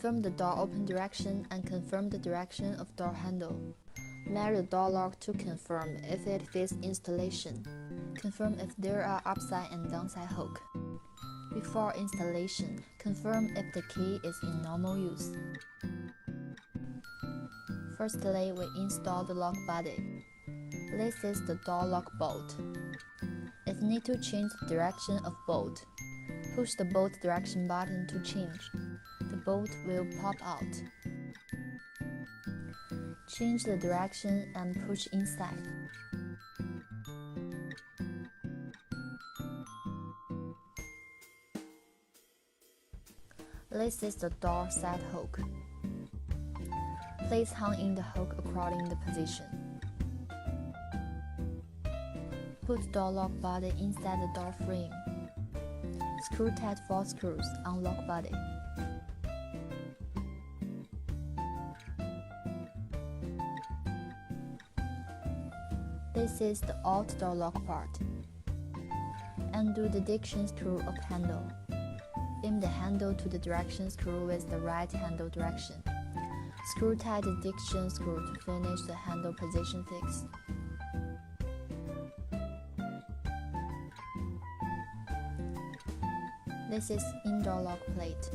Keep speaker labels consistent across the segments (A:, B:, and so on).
A: Confirm the door open direction and confirm the direction of door handle. Measure the door lock to confirm if it fits installation. Confirm if there are upside and downside hook. Before installation, confirm if the key is in normal use. Firstly, we install the lock body. This is the door lock bolt. If need to change the direction of bolt, push the bolt direction button to change. The bolt will pop out. Change the direction and push inside. This is the door side hook. Please hang in the hook according the position. Put door lock body inside the door frame. Screw tight 4 screws on lock body. This is the alt door lock part. Undo the diction screw of handle. Aim the handle to the direction screw with the right handle direction. Screw tight the diction screw to finish the handle position fix. This is indoor lock plate.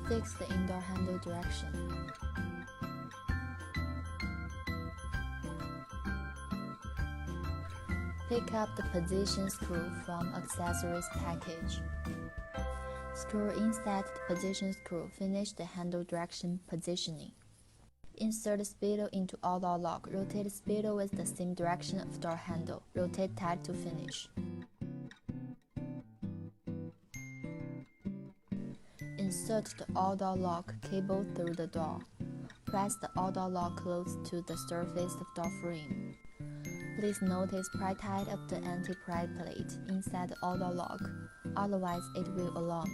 A: Fix the indoor handle direction. Pick up the position screw from accessories package. Screw inside the position screw, finish the handle direction positioning. Insert the spindle into outdoor lock, rotate the spindle with the same direction of door handle, rotate tight to finish. Insert the outdoor lock cable through the door. Press the outdoor lock close to the surface of door frame. Please notice pry tight of the anti-pry plate inside the outdoor lock, otherwise it will alarm.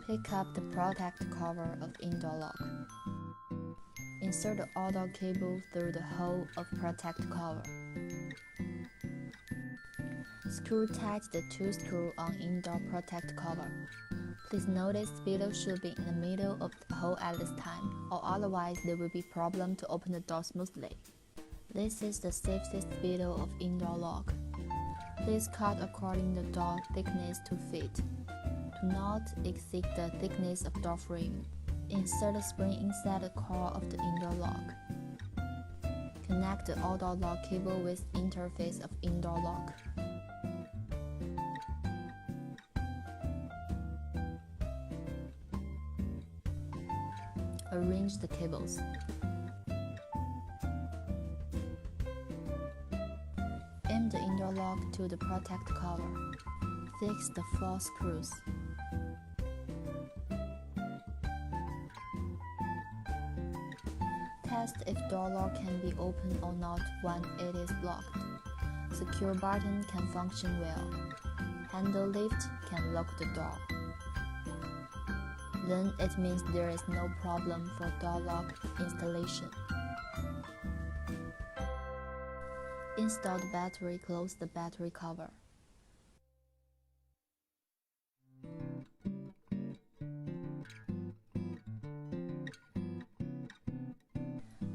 A: Pick up the protect cover of indoor lock. Insert the outdoor cable through the hole of protect cover. Screw tight the 2 screws on indoor protect cover. Please notice spindle should be in the middle of the hole at this time, or otherwise there will be problem to open the door smoothly. This is the safety spindle of indoor lock. Please cut according the door thickness to fit. Do not exceed the thickness of door frame. Insert the spring inside the core of the indoor lock. Connect the outdoor lock cable with interface of indoor lock. Arrange the cables. Aim the indoor lock to the protect cover. Fix the 4 screws. Test if door lock can be opened or not when it is locked. Secure button can function well. Handle lift can lock the door. Then it means there is no problem for door lock installation. Install the battery, close the battery cover.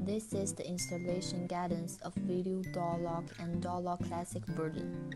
A: This is the installation guidance of video door lock and door lock classic version.